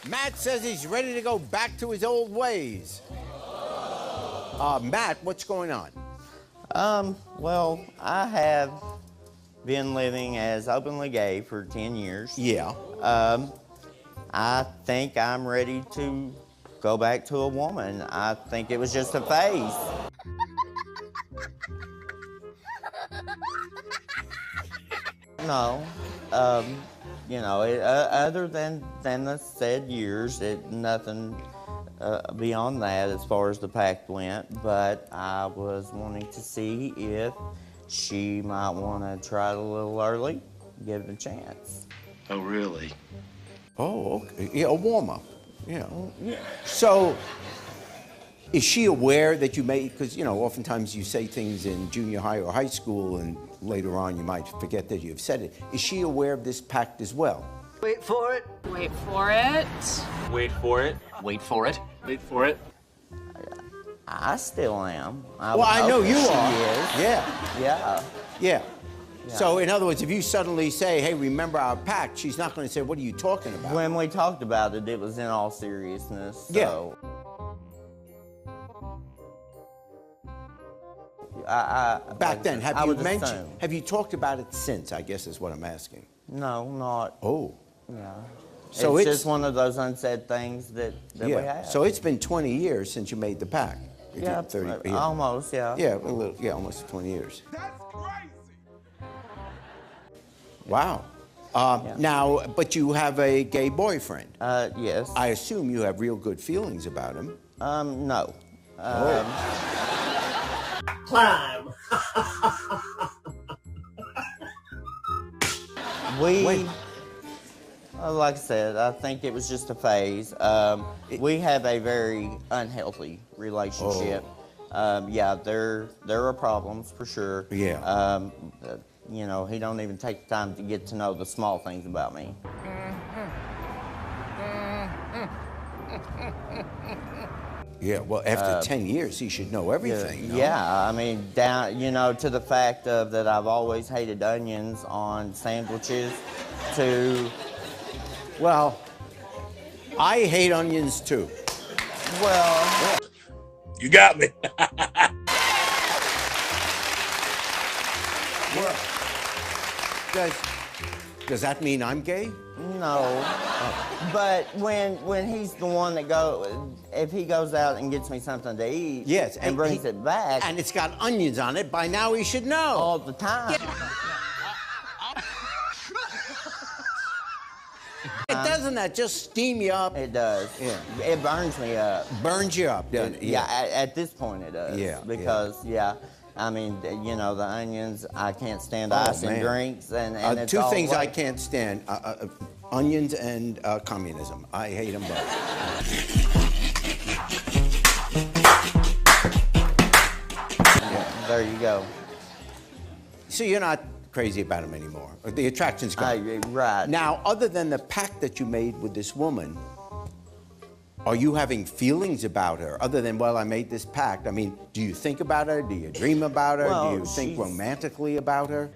Matt says he's ready to go back to his old ways. Matt, what's going on? Well, I have been living as openly gay for 10 years. Yeah. I think I'm ready to go back to a woman. I think it was just a phase. No, you know, other than the said years, nothing beyond that as far as the pact went, but I was wanting to see if she might want to try it a little early, give it a chance. Oh, really? Oh, okay. Yeah, a warm-up. Yeah. So, is she aware that you may, because, you know, oftentimes you say things in junior high or high school and later on you might forget that you've said it. Is she aware of this pact as well? Wait for it. Wait for it. Wait for it. Wait for it. Wait for it. I still am. Well, I know you are. Is. Yeah. Yeah. So, in other words, if you suddenly say, hey, remember our pact, she's not going to say, what are you talking about? When we talked about it, it was in all seriousness. So Back then, have you mentioned, assume. have you talked about it since, I guess is what I'm asking. No, not. Oh. Yeah. So it's just one of those unsaid things that we have. So it's been 20 years since you made the pact. Yeah, 30, almost, yeah. Yeah, a little, yeah, almost 20 years. That's crazy. Wow. Now, but you have a gay boyfriend. Yes. I assume you have real good feelings about him. No. Climb. Like I said, I think it was just a phase. We have a very unhealthy relationship. Yeah, there are problems for sure. Yeah. You know, he don't even take the time to get to know the small things about me. Yeah, well, after 10 years, he should know everything. No? Yeah, I mean, down, you know, to the fact of that I've always hated onions on sandwiches to... Well, I hate onions too. Well... You got me. Well, does that mean I'm gay? No. But when he's the one that if he goes out and gets me something to eat, yes, and brings it back, and it's got onions on it, by now he should know. All the time. Doesn't that just steam you up? It does. Yeah. It burns me up. Burns you up, doesn't it? Yeah, at this point it does. Yeah. Because, I mean, you know, the onions, I can't stand ice in drinks, and it's two all things I like, can't stand, onions and communism. I hate them both. There you go. So you're not crazy about him anymore. The attraction's gone. Right. Now, other than the pact that you made with this woman, are you having feelings about her? Other than, well, I made this pact. I mean, do you think about her? Do you dream about her? Well, do you think romantically about her?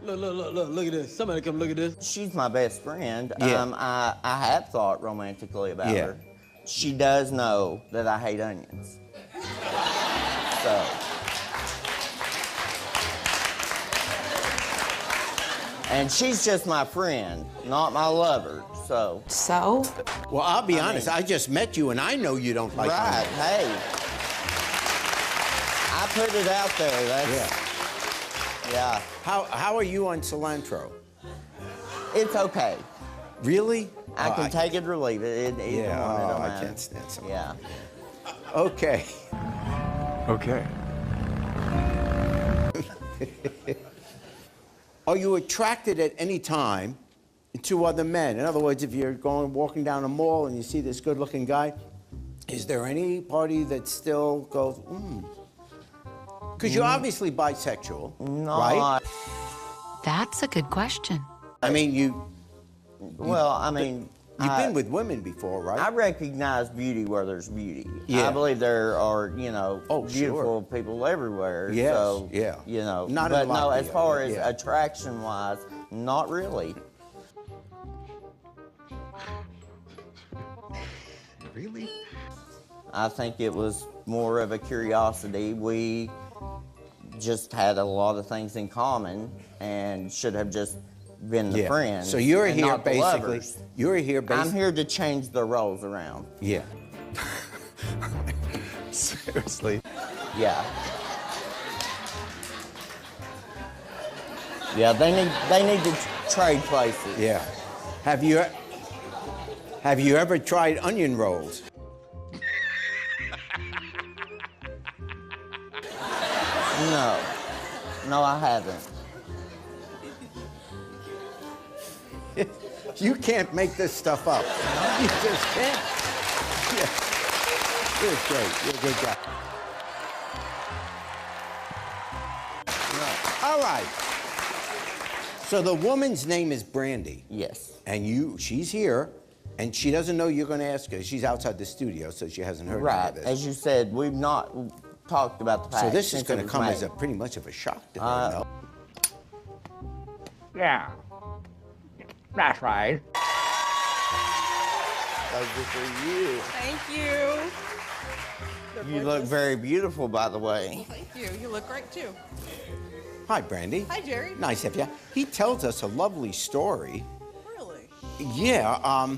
Look at this. Somebody come look at this. She's my best friend. Yeah. I have thought romantically about Yeah. her. She does know that I hate onions. So. And she's just my friend, not my lover, so. So? Well, I'll be honest. I just met you, and I know you don't like Right, onions. hey. I put it out there, that's, yeah. How are you on cilantro? It's okay. Really? I can take it or leave it. Either one, it don't I matter. can't stand cilantro. Yeah. Okay. Okay. Are you attracted at any time to other men? In other words, if you're walking down a mall and you see this good-looking guy, is there any party that still goes, Because you're obviously bisexual, right? That's a good question. I mean, Well, I mean, you've been with women before, right? I recognize beauty where there's beauty. Yeah. I believe there are, you know, beautiful sure. people everywhere. Yes, So, yeah. you know, Not but in no, as Latvia, far but as yeah. attraction-wise, not really. Really? I think it was more of a curiosity. We just had a lot of things in common and should have just been the friends. So you're and here not the basically. lovers. You're here I'm basically. here to change the roles around. Yeah. Seriously? Yeah. Yeah, they need to trade places. Yeah. Have you ever tried onion rolls? No. No, I haven't. You can't make this stuff up. You just can't. Yeah. You're great. You're a good guy. All right. So the woman's name is Brandy. Yes. And she's here, and she doesn't know you're going to ask her. She's outside the studio, so she hasn't heard any Right. of this. As you said, we've not talked about the past. So this is since going it to was come as made. a pretty much of a shock to her. No? Yeah. That's right. Those are for you. Thank you. You look very beautiful, by the way. Thank you. You look great too. Hi, Brandy. Hi, Jerry. Nice to have you. He tells us a lovely story. Really? Yeah.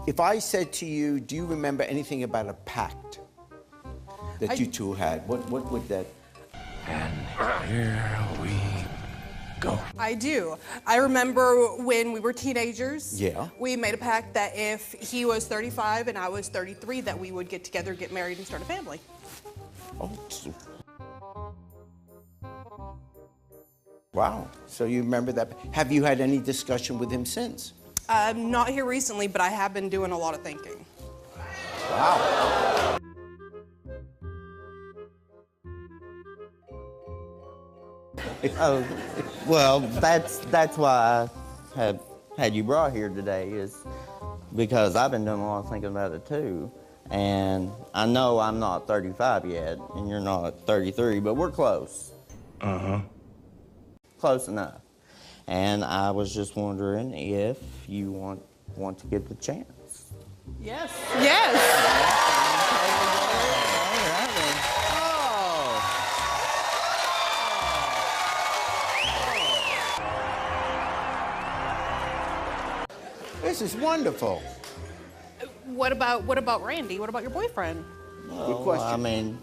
If I said to you, do you remember anything about a pact that you two had? What would that? And here we go. I do. I remember when we were teenagers. Yeah. We made a pact that if he was 35 and I was 33, that we would get together, get married, and start a family. Oh. Wow. So you remember that? Have you had any discussion with him since? Not here recently, but I have been doing a lot of thinking. Wow. Oh, well, that's why I have had you brought here today, is because I've been doing a lot of thinking about it too. And I know I'm not 35 yet, and you're not 33, but we're close. Uh-huh. Close enough. And I was just wondering if you want to give the chance. Yes. Yes. This is wonderful. What about Randy? What about your boyfriend? Good question. I mean,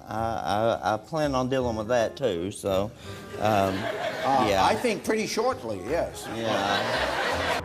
I plan on dealing with that too, so, yeah. I think pretty shortly, yes. Yeah.